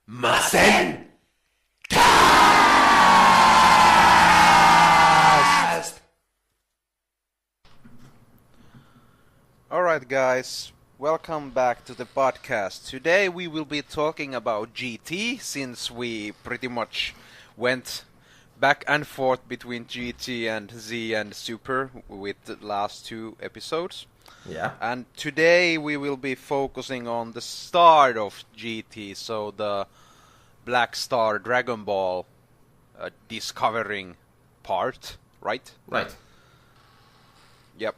MasenCast! Alright guys, welcome back to the podcast. Today we will be talking about GT, since we pretty much went back and forth between GT and Z and Super with the last two episodes. Yeah. And today we will be focusing on the start of GT, so the Black Star Dragon Ball discovering part, right? Right. Yep.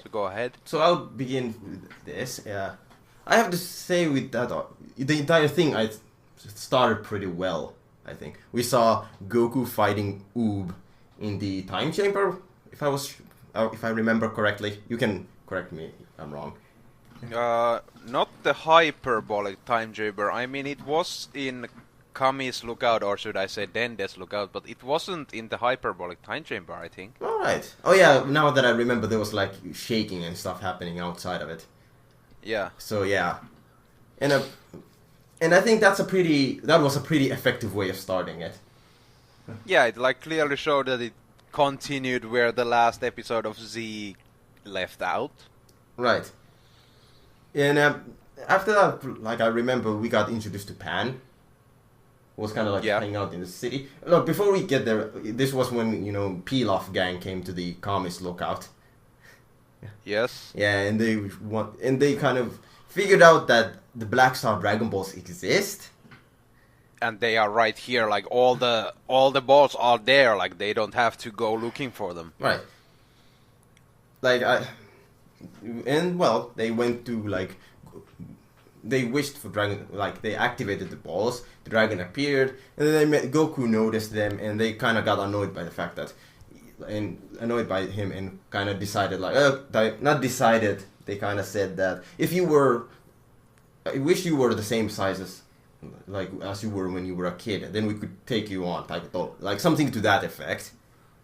So go ahead. So I'll begin with this. I have to say with that, the entire thing I started pretty well, I think. We saw Goku fighting Oob in the time chamber, if I remember correctly. You can correct me if I'm wrong. Not the hyperbolic time chamber. I mean, it was in Kami's lookout, or should I say Dende's lookout, but it wasn't in the hyperbolic time chamber, I think. Alright. Oh yeah, now that I remember, there was like shaking and stuff happening outside of it. Yeah. So yeah. And I think that was a pretty effective way of starting it. Yeah, it like clearly showed that it continued where the last episode of Z left out. Right. And after that, like I remember, we got introduced to Pan. Was kind of like hanging out in the city. Look, before we get there, this was when Pilaf gang came to the Kami's lookout. Yes. Yeah, and they kind of figured out that the Black Star Dragon Balls exist. And they are right here, like all the balls are there, like they don't have to go looking for them. Right. They went to they wished for dragon, they activated the balls, the dragon appeared, and then Goku noticed them, and they kind of got annoyed by the fact that, and annoyed by him, and kind of decided, they kind of said that, I wish you were the same size as you were when you were a kid, then we could take you on, something to that effect.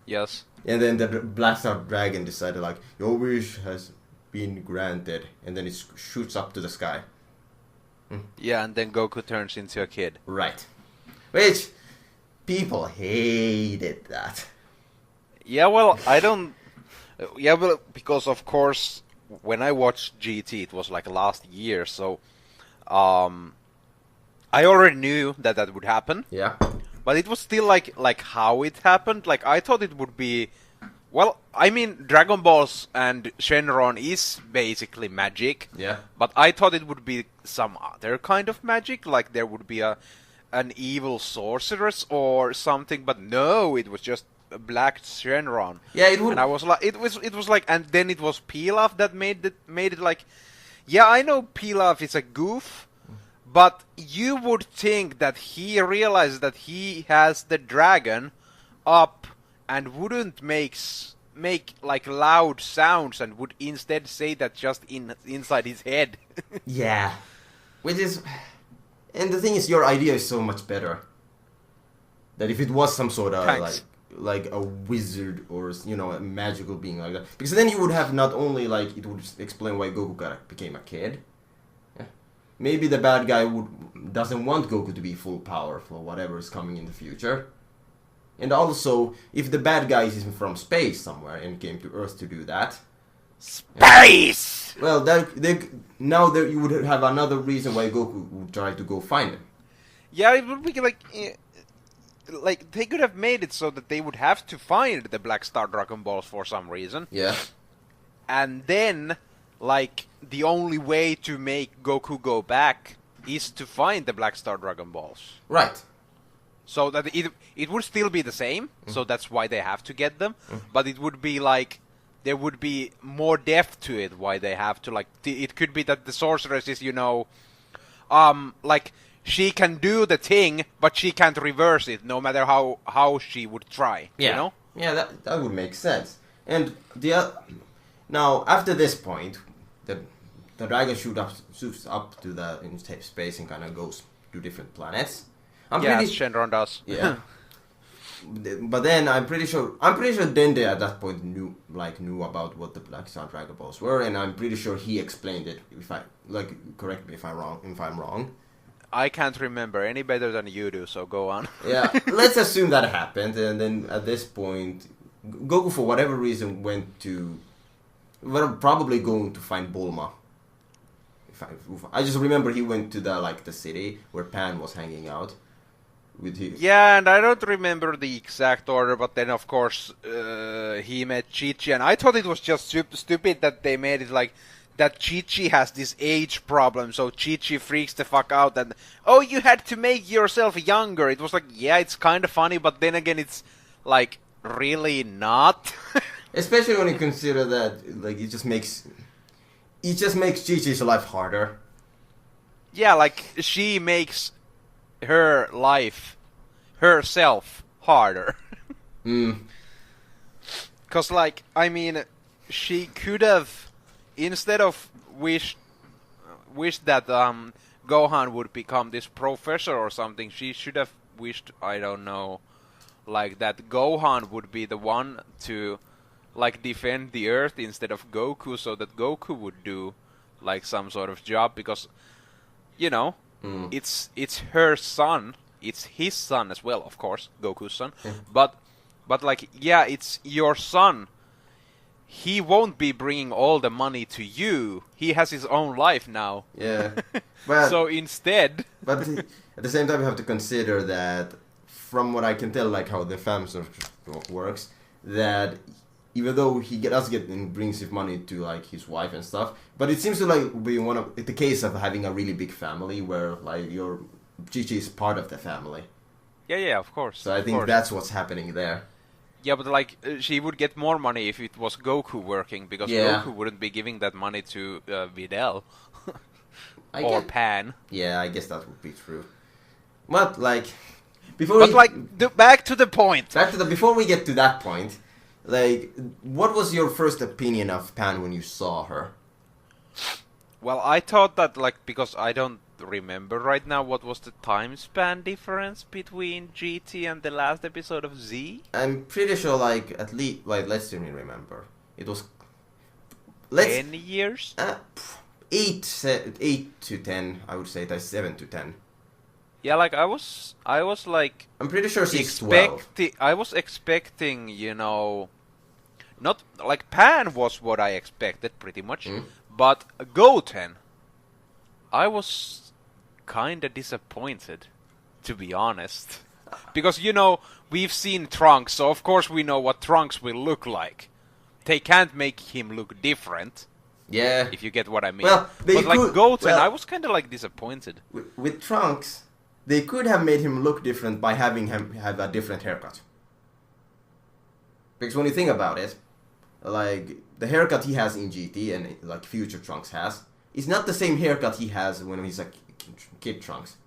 Yes. And then the Black Star Dragon decided, your wish has been granted, and then it shoots up to the sky. Yeah, and then Goku turns into a kid. Right. Which, people hated that. Yeah, well, I don't... Yeah, well, because of course, when I watched GT, it was last year, so... I already knew that would happen. Yeah. But it was still like how it happened. I thought it would be... Well, I mean, Dragon Balls and Shenron is basically magic. Yeah. But I thought it would be some other kind of magic, like there would be an evil sorceress or something. But no, it was just a black Shenron. Yeah, it would. And I was like, it was like, and then it was Pilaf that made it like, yeah, I know Pilaf is a goof, but you would think that he realizes that he has the dragon up and wouldn't make loud sounds and would instead say that just inside his head. Yeah. Which is... And the thing is, your idea is so much better. That if it was some sort of, like a wizard or, a magical being like that. Because then you would have not only, it would explain why Goku became a kid. Yeah. Maybe the bad guy doesn't want Goku to be full power for whatever is coming in the future. And also, if the bad guy is from space somewhere and came to Earth to do that... Space! Well, now you would have another reason why Goku would try to go find him. Yeah, it would be like they could have made it so that they would have to find the Black Star Dragon Balls for some reason. Yeah. And then, the only way to make Goku go back is to find the Black Star Dragon Balls. Right. So that it would still be the same, so that's why they have to get them. But it would be there would be more depth to it, why they have to, it could be that the sorceress is, she can do the thing, but she can't reverse it, no matter how she would try, Yeah, that would make sense. And now, after this point, the dragon shoots up to in space and kind of goes to different planets. Shenron does. Yeah. But then I'm pretty sure Dende at that point knew about what the Black Star Dragon Balls were, and I'm pretty sure he explained it. If I correct me if I'm wrong. I can't remember any better than you do, so go on. Yeah, let's assume that happened, and then at this point, Goku, for whatever reason, went to... Well, probably going to find Bulma. I just remember he went to the city where Pan was hanging out. With his... Yeah, and I don't remember the exact order, but then of course he met Chi-Chi, and I thought it was just stupid that they made it like that Chi-Chi has this age problem, so Chi-Chi freaks the fuck out and, oh, you had to make yourself younger. It was like, yeah, it's kind of funny, but then again it's like, really not? Especially when you consider that, like, it just makes Chi-Chi's life harder. Yeah, like, she makes her life, herself, harder. Because, like, I mean, she could have, instead of wish that Gohan would become this professor or something, she should have wished, I don't know, like, that Gohan would be the one to, like, defend the Earth instead of Goku, so that Goku would do, like, some sort of job, because, you know, it's her son, it's his son as well, of course, Goku's son, but like, yeah, it's your son. He won't be bringing all the money to you. He has his own life now. Yeah. But, so instead... But at the same time, you have to consider that, from what I can tell, like how the family sort of works, that even though he does get and brings his money to like his wife and stuff, but it seems to like be one of the case of having a really big family where like your Chi-Chi is part of the family. Yeah, of course. So I think that's what's happening there. Yeah, but like she would get more money if it was Goku working, because Goku wouldn't be giving that money to Videl or Pan. Yeah, I guess that would be true. But like, back to the point. Before we get to that point, like, what was your first opinion of Pan when you saw her? Well, I thought that, like, because I don't remember right now what was the time span difference between GT and the last episode of Z? I'm pretty sure, like, at least, like, let's see me remember. It was... 10 years? 8 to 10, I would say, that's 7 to 10. Yeah, like, I was like... I'm pretty sure 6 to 12. I was expecting, you know... Not, like, Pan was what I expected, pretty much. But Goten, I was kinda disappointed, to be honest. Because, you know, we've seen Trunks, so of course we know what Trunks will look like. They can't make him look different. Yeah. If you get what I mean. Well, but like Goten, I was kinda like disappointed. With Trunks, they could have made him look different by having him have a different haircut. Because when you think about it, like, the haircut he has in GT and, like, future Trunks has, is not the same haircut he has when he's a kid Trunks.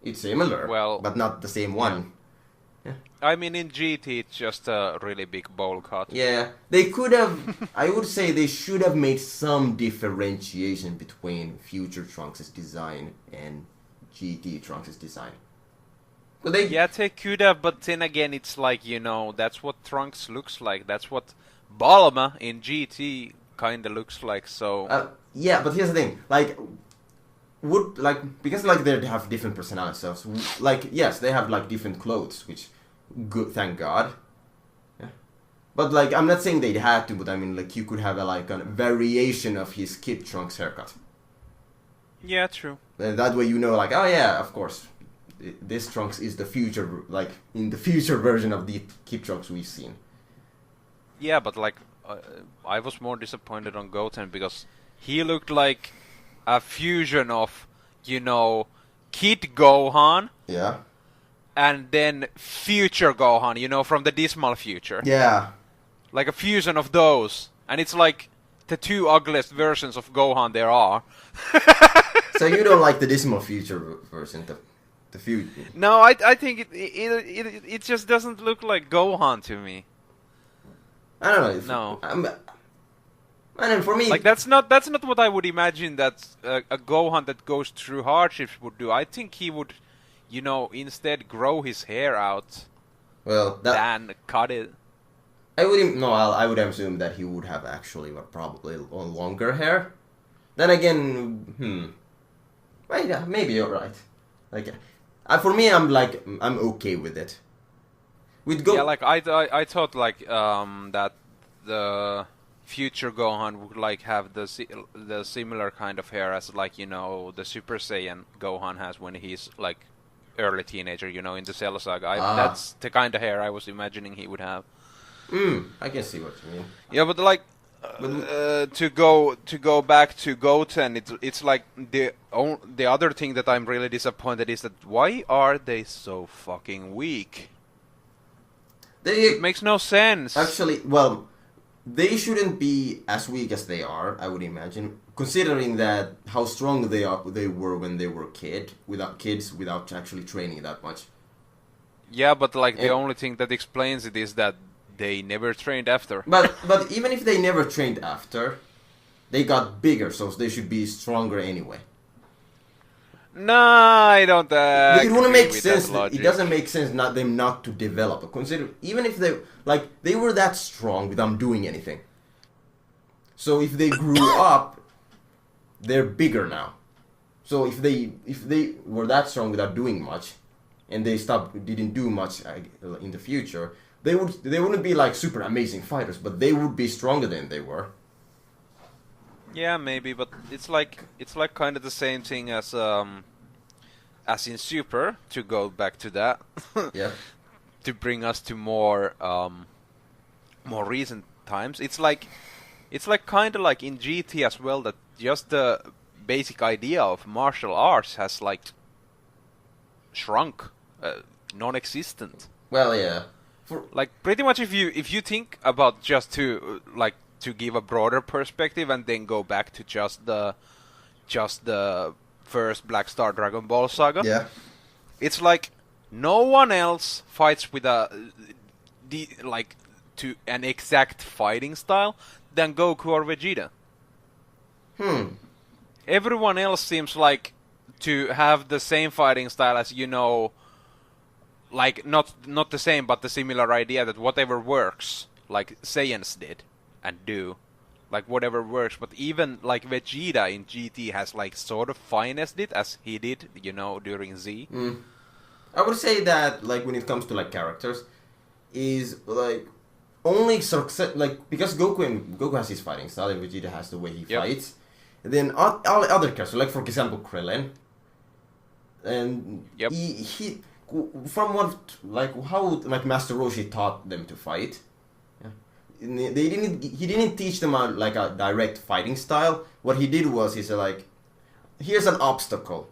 It's similar, but not the same one. Yeah. I mean, in GT, it's just a really big bowl cut. Yeah, they could have... I would say they should have made some differentiation between future Trunks' design and GT Trunks' design. Yeah, they could have, but then again, it's like, you know, that's what Trunks looks like. That's what Bulma in GT kinda looks like, so... yeah, but here's the thing, like, because, like, they have different personalities, so, like, yes, they have, like, different clothes, which, good, thank God. Yeah. But, like, I'm not saying they had to, but I mean, like, you could have, a variation of his Kid Trunks haircut. Yeah, true. And that way you know, like, oh yeah, of course, this Trunks is the future, like, in the future version of the Kid Trunks we've seen. Yeah, but like, I was more disappointed on Goten because he looked like a fusion of, you know, Kid Gohan. Yeah. And then future Gohan, you know, from the dismal future. Yeah. Like a fusion of those. And it's like the two ugliest versions of Gohan there are. So you don't like the dismal future version, the future? No, I think it just doesn't look like Gohan to me. I don't know. No. And for me, like that's not what I would imagine that a Gohan that goes through hardships would do. I think he would, you know, instead grow his hair out. Well, than cut it. I would assume that he would have actually probably longer hair. Then again, Well, yeah, maybe you're right. Like, for me, I'm okay with it. Yeah, like I thought like that the future Gohan would like have the similar kind of hair as like the Super Saiyan Gohan has when he's like early teenager, in the Cell Saga. That's the kind of hair I was imagining he would have. I can see what you mean. Yeah, but like to go back to Goten, it's like the other thing that I'm really disappointed is that why are they so fucking weak? It makes no sense. Actually, well, they shouldn't be as weak as they are, I would imagine, considering that how strong they were when they were kids without actually training that much. Yeah, but like the only thing that explains it is that they never trained after. But even if they never trained after, they got bigger, so they should be stronger anyway. Nah, I don't. It wouldn't make sense. It doesn't make sense them not to develop. Consider even if they were that strong without doing anything. So if they grew up, they're bigger now. So if they were that strong without doing much, and they didn't do much in the future, they wouldn't be like super amazing fighters, but they would be stronger than they were. Yeah, maybe, but it's like kind of the same thing as in Super, to go back to that. Yeah. To bring us to more recent times. It's like kind of like in GT as well, that just the basic idea of martial arts has like shrunk, non-existent. Well, yeah. Like pretty much if you think about just to give a broader perspective and then go back to just the first Black Star Dragon Ball Saga. Yeah. It's like no one else fights with to an exact fighting style than Goku or Vegeta. Everyone else seems like to have the same fighting style as like not the same but the similar idea that whatever works, like Saiyans did and do, like whatever works. But even like Vegeta in GT has like sort of finessed it as he did, during Z. I would say that like when it comes to like characters, is like only success like because Goku has his fighting style and Vegeta has the way he fights. And then all other characters, like for example Krillin, and he from what how Master Roshi taught them to fight. He didn't teach them a direct fighting style. What he did was he said like, here's an obstacle.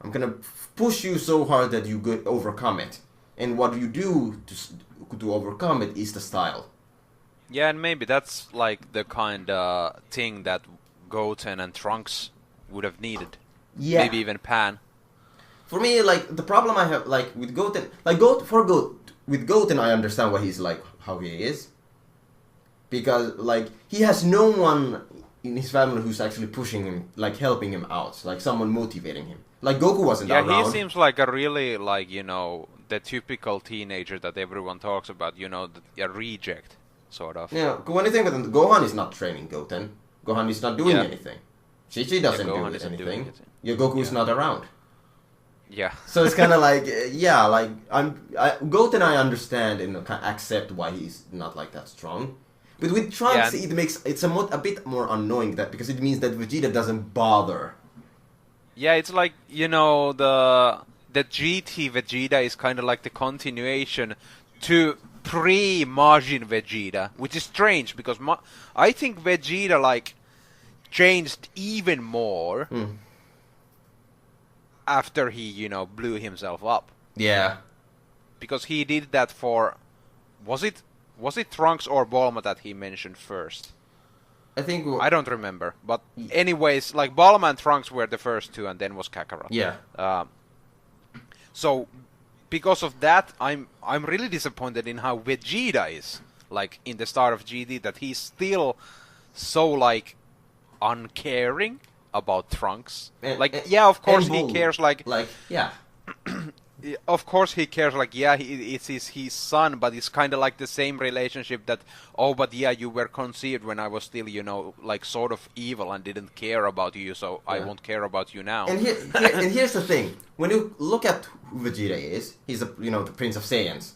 I'm gonna push you so hard that you could overcome it. And what you do to overcome it is the style. Yeah, and maybe that's like the kind of thing that Goten and Trunks would have needed. Yeah. Maybe even Pan. For me, like the problem I have like with Goten, with Goten I understand why he's like how he is. Because, like, he has no one in his family who's actually pushing him, like, helping him out. Like, someone motivating him. Like, Goku wasn't around. Yeah, he seems like a really, like, the typical teenager that everyone talks about, a reject, sort of. Yeah, when you think about it, Gohan is not training Goten. Gohan is not doing anything. Chi-Chi doesn't do anything. Yeah, Goku is not around. Yeah. So it's kind of like, Goten I understand and accept why he's not, like, that strong. But with Trunks, it's a bit more annoying because it means that Vegeta doesn't bother. Yeah, it's like, the GT Vegeta is kind of like the continuation to pre-Majin Vegeta, which is strange because I think Vegeta, like, changed even more after he, blew himself up. Yeah. Because he did that for... Was it Trunks or Bulma that he mentioned first? I think... I don't remember. But anyways, like Bulma and Trunks were the first two and then was Kakarot. Yeah. So, because of that, I'm really disappointed in how Vegeta is. Like, in the start of GT, that he's still so, like, uncaring about Trunks. Of course he cares, like... yeah. of course he cares, like, yeah, it's his son, but it's kind of like the same relationship that, oh, but yeah, you were conceived when I was still, like, sort of evil and didn't care about you, so I won't care about you now. And here's the thing. When you look at who Vegeta is, he's the Prince of Saiyans.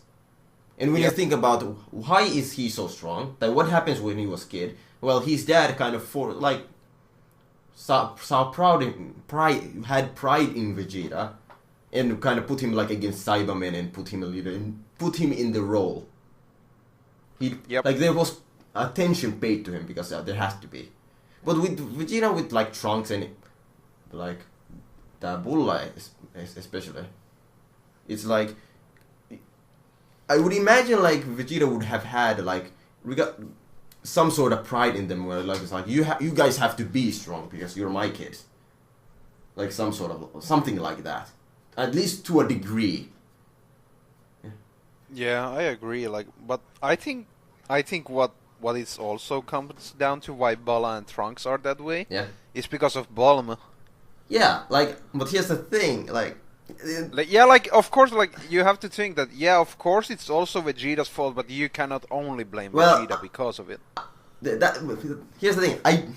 And when you think about why is he so strong, like what happens when he was a kid, well, his dad kind of had pride in Vegeta, and kind of put him like against Cybermen and put him in the role. Like there was attention paid to him because there has to be. But with Vegeta, with like Trunks and like the Bulla especially, it's like I would imagine like Vegeta would have had like some sort of pride in them where like it's like you guys have to be strong because you're my kids. Like something like that. At least to a degree. Yeah, I agree. Like, but I think what it also comes down to why Bulla and Trunks are that way. Yeah. Is because of Bulma. Yeah, like, but here's the thing, like, of course, like, you have to think that, yeah, of course it's also Vegeta's fault, but you cannot only blame Vegeta because of it. Here's the thing,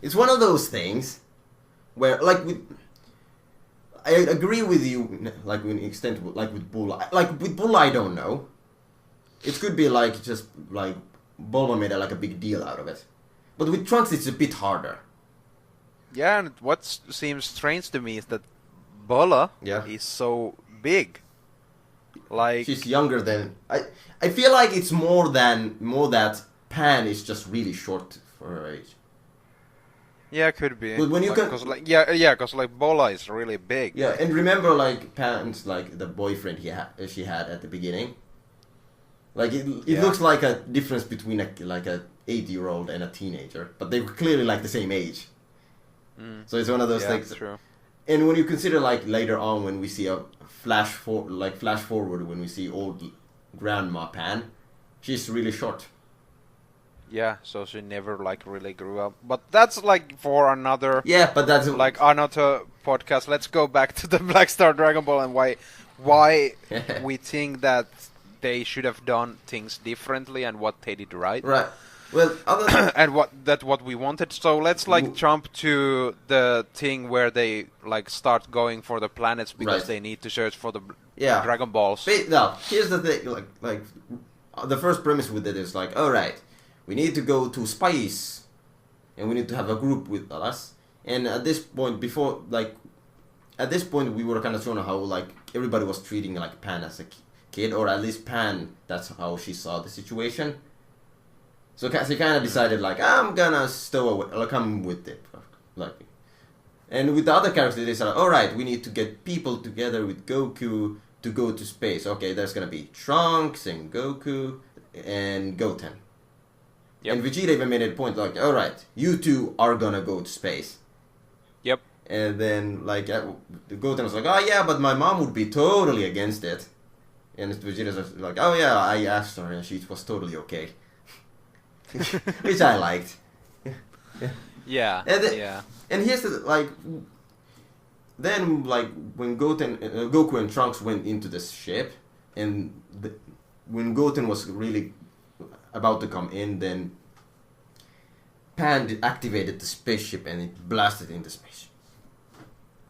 it's one of those things where, like, I agree with you, like, in extent, like, with Bulla. Like, with Bulla, I don't know. It could be, like, just, like, Bulma made, like, a big deal out of it. But with Trunks, it's a bit harder. Yeah, and what seems strange to me is that Bulla is so big. Like, she's younger than... I feel like it's more that Pan is just really short for her age. Yeah, could be. But when you because like Bulla is really big. Yeah, and remember like Pan's like the boyfriend she had at the beginning. Like it looks like a difference between a 8-year-old and a teenager, but they were clearly like the same age. So it's one of those things. True. And when you consider like later on when we see a flash forward when we see old Grandma Pan, she's really short. Yeah, so she never like really grew up. But that's like for another. Yeah, but that's like another podcast. Let's go back to the Black Star Dragon Ball and why we think that they should have done things differently and what they did right. Right. Well, and what we wanted. So let's like jump to the thing where they like start going for the planets because they need to search for the Dragon Balls. Now, here's the thing. Like the first premise with it is like, all right, we need to go to space, and we need to have a group with us. And at this point, we were kind of shown how like everybody was treating like Pan as a kid, or at least Pan. That's how she saw the situation. So she kind of decided like, I'm gonna stow away, like I'm with it, like. And with the other characters, they said, all right, we need to get people together with Goku to go to space. Okay, there's gonna be Trunks and Goku and Goten. Yep. And Vegeta even made it a point like, all right, you two are gonna go to space. Yep. And then like Goten was like, oh yeah, but my mom would be totally against it. And Vegeta's like, oh yeah, I asked her and she was totally okay. Which I liked. Yeah. And here's the like. Then like when Goku and Trunks went into the ship, and when Goten was really about to come in, then Pan activated the spaceship and it blasted into space.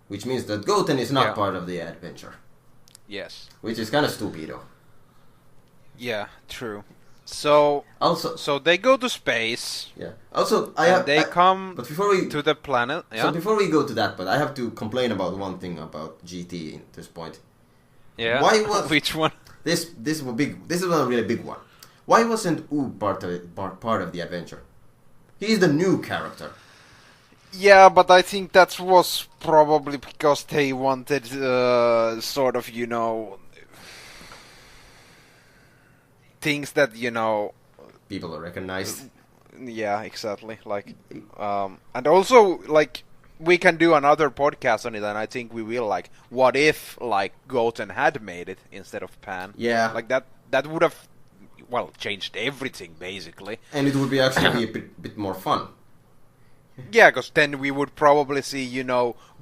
Which means that Goten is not part of the adventure. Yes. Which is kind of stupido. Yeah, true. So they go to space. Yeah. Also, they come to the planet. Yeah? So before we go to that, but I have to complain about one thing about GT at this point. Yeah. Which one? This is a really big one. Why wasn't Oob part of the adventure? He's the new character. Yeah, but I think that was probably because they wanted sort of, things that, people are recognized. Yeah, exactly. Like, and also, like, we can do another podcast on it, and I think we will, like, what if, like, Goten had made it instead of Pan? Yeah. Like, that would have, well, changed everything, basically. And it would be actually be a bit more fun. Yeah, because then we would probably see,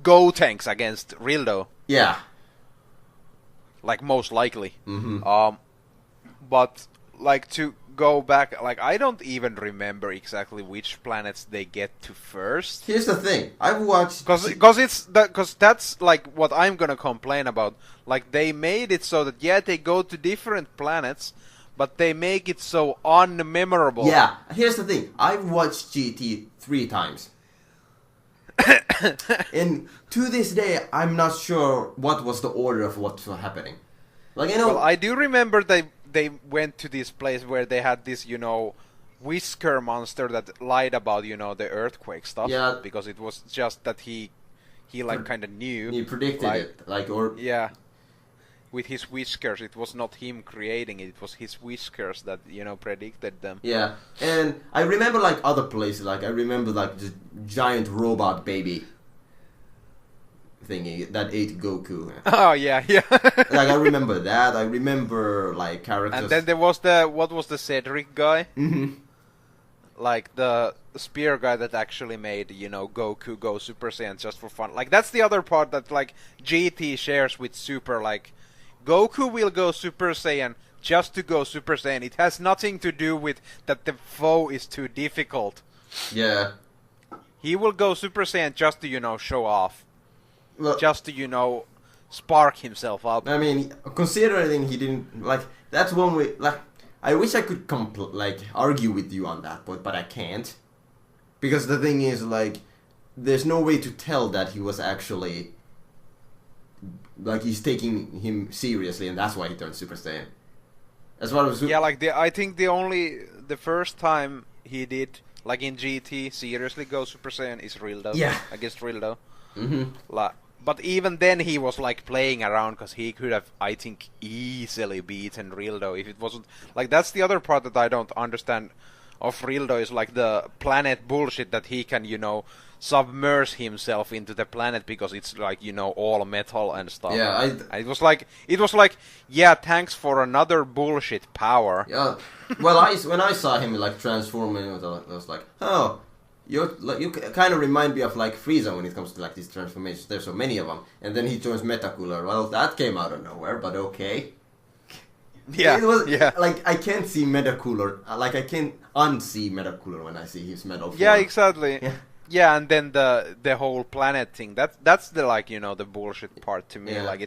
Gotenks against Rildo. Yeah. like most likely. Mm-hmm. But like to go back, like I don't even remember exactly which planets they get to first. Here's the thing. I've watched... Because that's like what I'm gonna complain about. Like they made it so that they go to different planets, but they make it so unmemorable. Yeah, here's the thing. I've watched GT 3 times. And to this day, I'm not sure what was the order of what was happening. Like, I know... Well, I do remember they went to this place where they had this, whisker monster that lied about, the earthquake stuff. Yeah. Because it was just that he like kind of knew. He predicted it, like, or... Yeah. With his whiskers, it was not him creating it. It was his whiskers that, predicted them. Yeah, and I remember, like, other places. Like, I remember, like, the giant robot baby thingy that ate Goku. Oh, yeah. Like, I remember that. I remember, like, characters. And then there was what was the Cedric guy? Mm-hmm. Like, the spear guy that actually made, Goku go Super Saiyan just for fun. Like, that's the other part that, like, GT shares with Super, like... Goku will go Super Saiyan just to go Super Saiyan. It has nothing to do with that the foe is too difficult. Yeah. He will go Super Saiyan just to, show off. Well, just to, spark himself up. I mean, considering he didn't... Like, that's one way... Like, I wish I could, argue with you on that point, but I can't. Because the thing is, like, there's no way to tell that he was actually... Like, he's taking him seriously, and that's why he turned Super Saiyan. As far as... Yeah, like, I think the first time he did, like in GT, seriously go Super Saiyan is Rildo. Yeah. Against Rildo. Mm-hmm. But even then he was, like, playing around, because he could have, I think, easily beaten Rildo if it wasn't... Like, that's the other part that I don't understand of Rildo, is, like, the planet bullshit that he can, submerge himself into the planet because it's like all metal and stuff. Yeah, it was like yeah, thanks for another bullshit power. Yeah, well, when I saw him like transforming, I was like, oh, you kind of remind me of like Frieza when it comes to like these transformations. There's so many of them, and then he joins Metacooler. Well, that came out of nowhere, but okay. Yeah, it was, yeah. Like I can't see Metacooler, like I can't unsee Metacooler when I see his metal form. Yeah, exactly. Yeah. Yeah, and then the whole planet thing. That's the like the bullshit part to me. Yeah. Like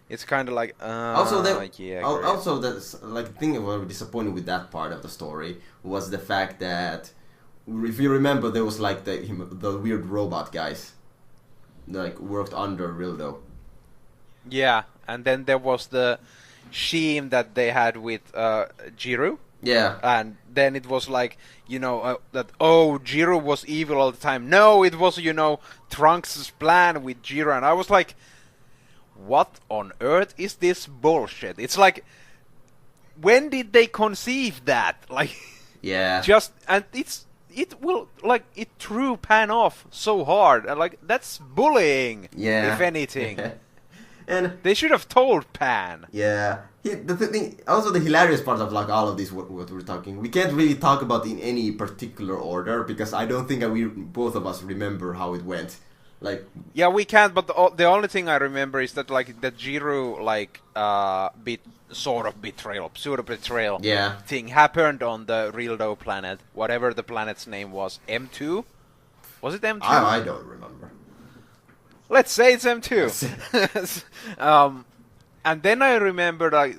it's kind of like also that's like the thing that was disappointed with that part of the story was the fact that if you remember there was like the weird robot guys like worked under Rildo. Yeah, and then there was the scheme that they had with Jiru. Yeah. And then it was like, that, Jiru was evil all the time. No, it was, Trunks' plan with Jiru. And I was like, what on earth is this bullshit? It's like, when did they conceive that? Like, yeah. And it threw Pan off so hard. And like, that's bullying, if anything. And they should have told Pan. Yeah. The thing, also the hilarious part of like all of this what we're talking, we can't really talk about in any particular order because I don't think both of us remember how it went. Like, yeah, we can't. But the only thing I remember is that like the Jiru pseudo betrayal thing happened on the Rildo planet, whatever the planet's name was. M2? Was it M2? I don't remember. Let's say it's M2. And then I remember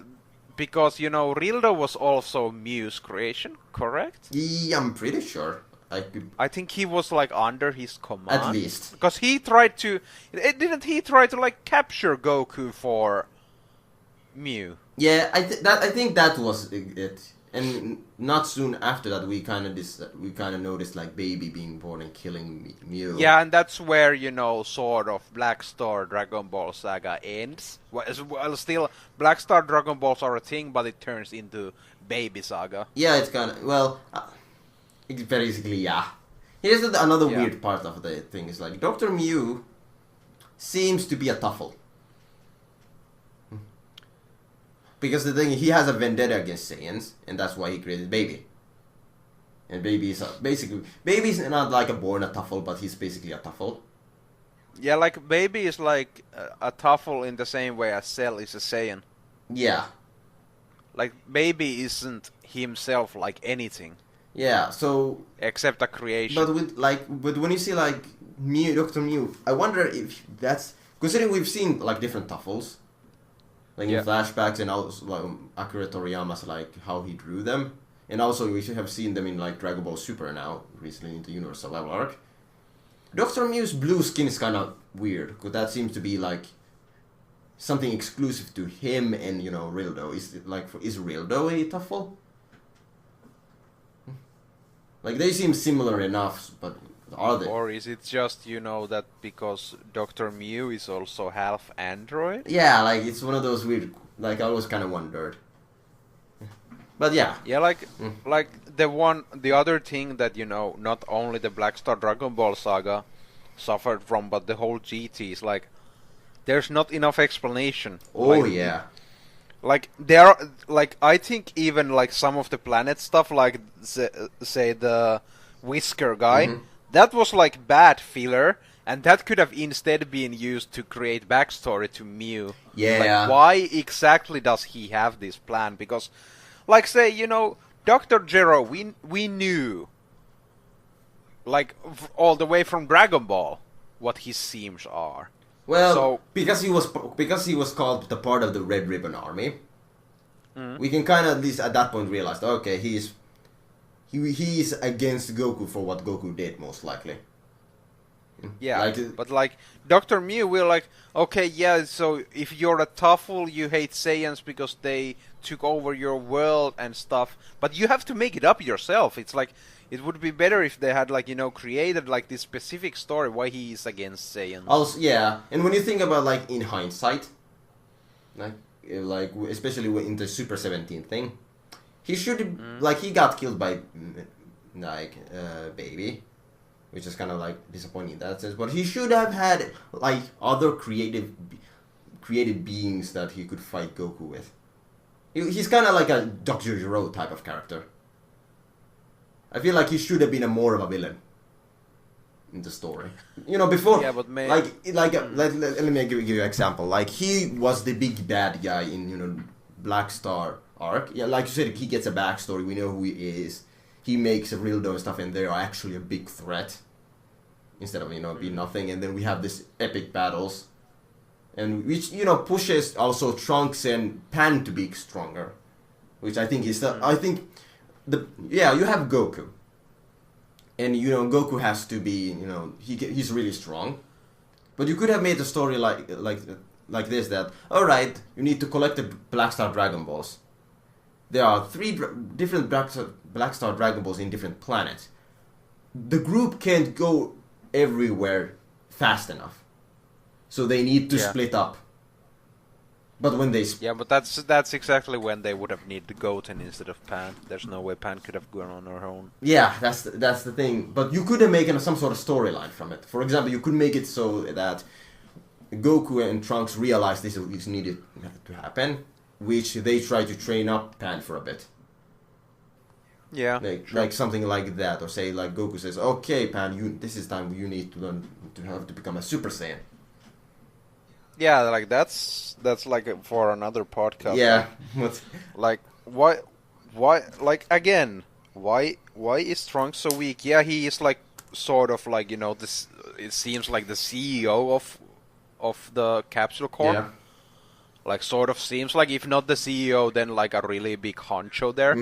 because Rildo was also Mew's creation, correct? Yeah, I'm pretty sure. I think he was like under his command. At least. Because he tried to... Didn't he try to like capture Goku for Mew? Yeah, I think that was it. And not soon after that, we kind of noticed like Baby being born and killing Mew. Yeah, and that's where sort of Black Star Dragon Ball Saga ends. Well, still Black Star Dragon Balls are a thing, but it turns into Baby Saga. Yeah, it's kind of it's basically yeah. Here's another weird part of the thing is like Dr. Mew seems to be a Tuffle. Because the thing, he has a vendetta against Saiyans, and that's why he created Baby. And Baby's not like a born a Tuffle, but he's basically a Tuffle. Yeah, like Baby is like a Tuffle in the same way as Cell is a Saiyan. Yeah. Like Baby isn't himself like anything. Yeah, so except a creation. But when you see like Mew, Dr. Mew, I wonder if that's considering we've seen like different Tuffles, like in flashbacks and also like Akira Toriyama's like how he drew them, and also we should have seen them in like Dragon Ball Super now recently into Universal Level Arc. Dr. Mew's blue skin is kind of weird because that seems to be like something exclusive to him and Rildo. Is Rildo a Tuffle? Like, they seem similar enough, but are they? Or is it just, that because Dr. Mew is also half android? Yeah, like, it's one of those weird... Like, I always kind of wondered. But yeah. Yeah, like the other thing that, not only the Black Star Dragon Ball saga suffered from, but the whole GT is, like, there's not enough explanation. Oh, like, yeah. Like, there are, like, I think even, like, some of the planet stuff, like, say, the Whisker guy, that was, like, bad filler, and that could have instead been used to create backstory to Mew. Yeah. Like, why exactly does he have this plan? Because, like, say, Dr. Gero, we knew, like, all the way from Dragon Ball, what his themes are. Well, because he was called the part of the Red Ribbon Army, we can kind of at least at that point realize that, okay, he's against Goku for what Goku did, most likely. Yeah, but like Dr. Mew, we're like, okay, yeah, so if you're a Tuffle, you hate Saiyans because they took over your world and stuff, but you have to make it up yourself. It's like, it would be better if they had, like, created, like, this specific story why he is against Saiyans. Also, yeah, and when you think about, like, in hindsight, like especially in the Super 17 thing, he should, like, he got killed by, like, Baby, which is kind of, like, disappointing in that sense, but he should have had, like, other created beings that he could fight Goku with. He's kind of like a Dr. Gero type of character. I feel like he should have been more of a villain in the story. Before... Yeah, but let me give you an example. Like, he was the big bad guy in, Black Star arc. Yeah, like you said, he gets a backstory. We know who he is. He makes a real dough and stuff, and they are actually a big threat. Instead of, being nothing. And then we have this epic battles. And which, pushes also Trunks and Pan to be stronger. Which I think is the... I think... you have Goku, and Goku has to be he's really strong, but you could have made the story like this, that all right, you need to collect the Black Star Dragon Balls. There are 3 different Black Star Dragon Balls in different planets. The group can't go everywhere fast enough, so they need to split up. But when they... Yeah, but that's exactly when they would have needed Goten instead of Pan. There's no way Pan could have gone on her own. Yeah, that's the thing. But you could have made some sort of storyline from it. For example, you could make it so that Goku and Trunks realize this is needed to happen, which they try to train up Pan for a bit. Yeah. Like something like that. Or say, like, Goku says, okay, Pan, this is time you need to learn to become a Super Saiyan. Yeah, like that's like for another podcast. Yeah. Like why like again, why is Trunks so weak? Yeah, he is like sort of like, this, it seems like the CEO of the Capsule Corp. Yeah. Like sort of seems like, if not the CEO, then like a really big honcho there.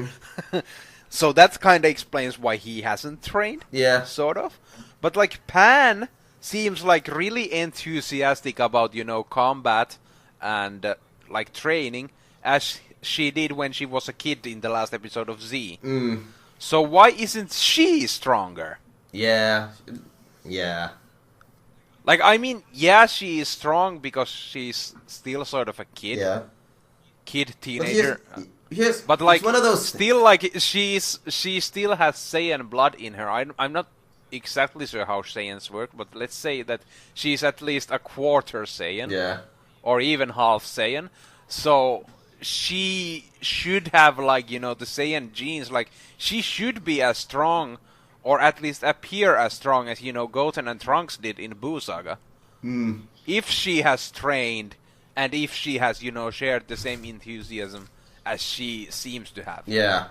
So that kind of explains why he hasn't trained. Yeah. Sort of. But like Pan seems like really enthusiastic about, combat and like training, as she did when she was a kid in the last episode of Z. So why isn't she stronger? Yeah. Like, I mean, yeah, she is strong because she's still sort of a kid. Yeah. Kid, teenager. Yes. But like, one of those still like, she still has Saiyan blood in her. I'm not exactly sure how Saiyans work, but let's say that she's at least a quarter Saiyan. Yeah. Or even half Saiyan. So she should have, like, the Saiyan genes. Like, she should be as strong, or at least appear as strong as, Goten and Trunks did in Buu Saga. If she has trained, and if she has, shared the same enthusiasm as she seems to have. Yeah.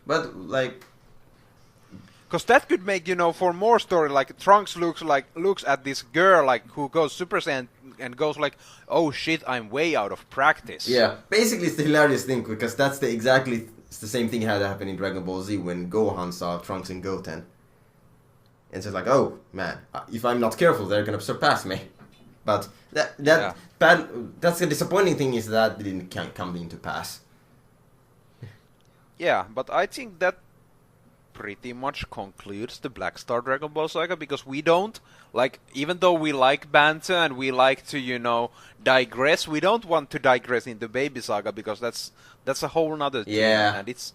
But, like... Because that could make, for more story, like, Trunks looks at this girl, like, who goes Super Saiyan and goes like, oh shit, I'm way out of practice. Yeah, basically it's the hilarious thing, because that's it's the same thing had happened in Dragon Ball Z when Gohan saw Trunks and Goten. And it's like, oh, man, if I'm not careful, they're gonna surpass me. But that's the disappointing thing, is that didn't come into pass. Yeah, but I think that pretty much concludes the Black Star Dragon Ball Saga, because we don't, like, even though we like banter and we like to, digress, we don't want to digress into Baby Saga, because that's a whole nother thing. Yeah. And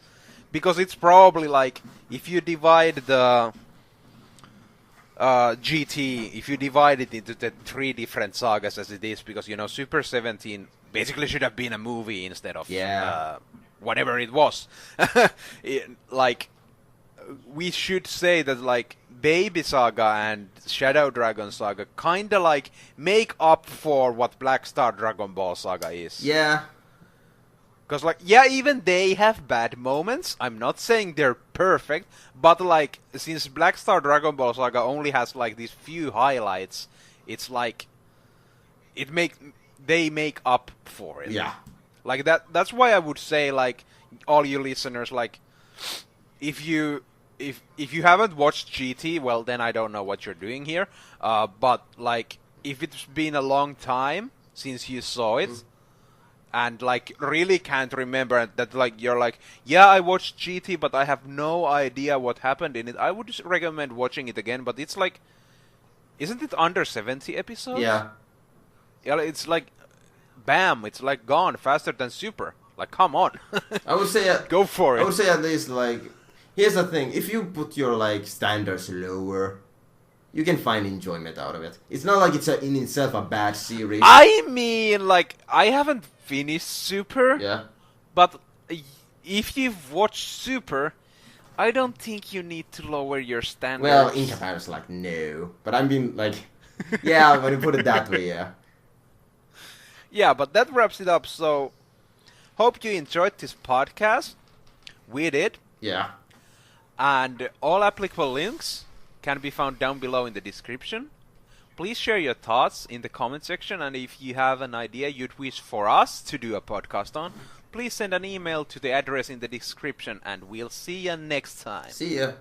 because it's probably like, if you divide the GT, if you divide it into the 3 different sagas as it is, because, Super 17 basically should have been a movie instead of whatever it was. We should say that, like, Baby Saga and Shadow Dragon Saga kinda, like, make up for what Black Star Dragon Ball Saga is. Yeah. Because, like, yeah, even they have bad moments. I'm not saying they're perfect, but, like, since Black Star Dragon Ball Saga only has, like, these few highlights, it's like, they make up for it. Yeah. Like, that's why I would say, like, all you listeners, like, if you haven't watched GT, well, then I don't know what you're doing here. But, like, if it's been a long time since you saw it, and, like, really can't remember that, like, you're like, yeah, I watched GT, but I have no idea what happened in it, I would just recommend watching it again. But it's like, isn't it under 70 episodes? Yeah. Yeah, it's like, bam, it's like gone faster than Super. Like, come on. I would say... Go for it. I would say at least, like... Here's the thing, if you put your, like, standards lower, you can find enjoyment out of it. It's not like it's in itself a bad series. I mean, like, I haven't finished Super. Yeah. But if you've watched Super, I don't think you need to lower your standards. Well, in comparison, like, no. But I mean, like... yeah, when you put it that way, yeah. Yeah, but that wraps it up, so... Hope you enjoyed this podcast. We did. Yeah. And all applicable links can be found down below in the description. Please share your thoughts in the comment section, and if you have an idea you'd wish for us to do a podcast on, please send an email to the address in the description, and we'll see you next time. See ya.